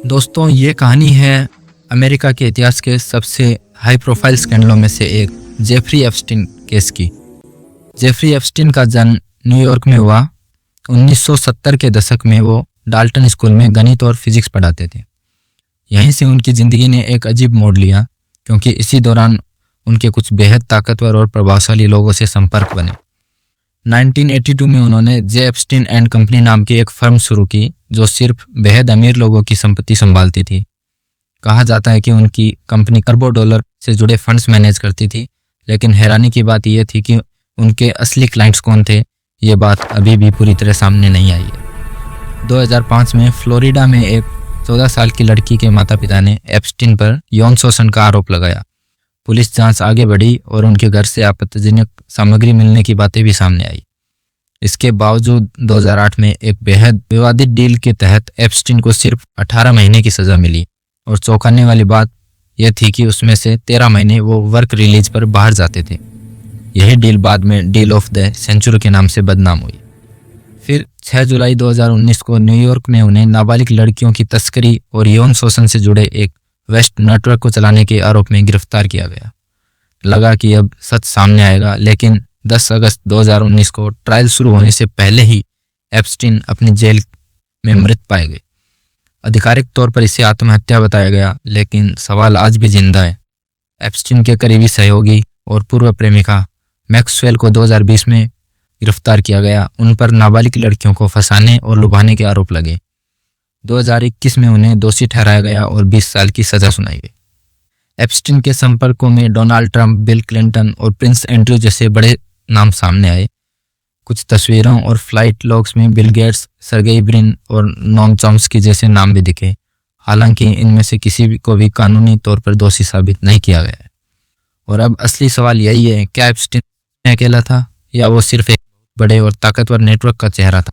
दोस्तों, ये कहानी है अमेरिका के इतिहास के सबसे हाई प्रोफाइल स्कैंडलों में से एक जेफरी एप्स्टीन केस की। जेफरी एप्स्टीन का जन्म न्यूयॉर्क में हुआ। 1970 के दशक में वो डाल्टन स्कूल में गणित और फिजिक्स पढ़ाते थे। यहीं से उनकी ज़िंदगी ने एक अजीब मोड़ लिया, क्योंकि इसी दौरान उनके कुछ बेहद ताकतवर और प्रभावशाली लोगों से संपर्क बने। 1982 में उन्होंने जे एप्स्टीन एंड कंपनी नाम की एक फर्म शुरू की, जो सिर्फ बेहद अमीर लोगों की संपत्ति संभालती थी। कहा जाता है कि उनकी कंपनी अरबों डॉलर से जुड़े फंड्स मैनेज करती थी, लेकिन हैरानी की बात यह थी कि उनके असली क्लाइंट्स कौन थे, ये बात अभी भी पूरी तरह सामने नहीं आई है। 2005 में फ्लोरिडा में एक 14 साल की लड़की के माता पिता ने एप्स्टीन पर यौन शोषण का आरोप लगाया। पुलिस जांच आगे बढ़ी और उनके घर से आपत्तिजनक सामग्री मिलने की बातें भी सामने आई। इसके बावजूद 2008 में एक बेहद विवादित डील के तहत एप्स्टीन को सिर्फ 18 महीने की सज़ा मिली, और चौंकाने वाली बात यह थी कि उसमें से 13 महीने वो वर्क रिलीज पर बाहर जाते थे। यही डील बाद में डील ऑफ द सेंचुरी के नाम से बदनाम हुई। फिर 6 जुलाई 2019 को न्यूयॉर्क में उन्हें नाबालिग लड़कियों की तस्करी और यौन शोषण से जुड़े एक वेस्ट नेटवर्क को चलाने के आरोप में गिरफ्तार किया गया। लगा कि अब सच सामने आएगा, लेकिन 10 अगस्त 2019 को ट्रायल शुरू होने से पहले ही एप्स्टीन अपनी जेल में मृत पाए गए। आधिकारिक तौर पर इसे आत्महत्या बताया गया, लेकिन सवाल आज भी जिंदा है। एप्स्टीन के करीबी सहयोगी और पूर्व प्रेमिका मैक्सवेल को 2020 में गिरफ्तार किया गया। उन पर नाबालिग लड़कियों को फंसाने और लुभाने के आरोप लगे। 2021 में उन्हें दोषी ठहराया गया और 20 साल की सजा सुनाई गई। एप्स्टीन के संपर्कों में डोनाल्ड ट्रंप, बिल क्लिंटन और प्रिंस एंड्रयू जैसे बड़े नाम सामने आए। कुछ तस्वीरों और फ्लाइट लॉग्स में बिल गेट्स, सर्गेई ब्रिन और नोम चॉम्स्की जैसे नाम भी दिखे। हालांकि इनमें से किसी को भी कानूनी तौर पर दोषी साबित नहीं किया गया है। और अब असली सवाल यही है, क्या एप्स्टीन अकेला था, या वो सिर्फ एक बड़े और ताकतवर नेटवर्क का चेहरा था?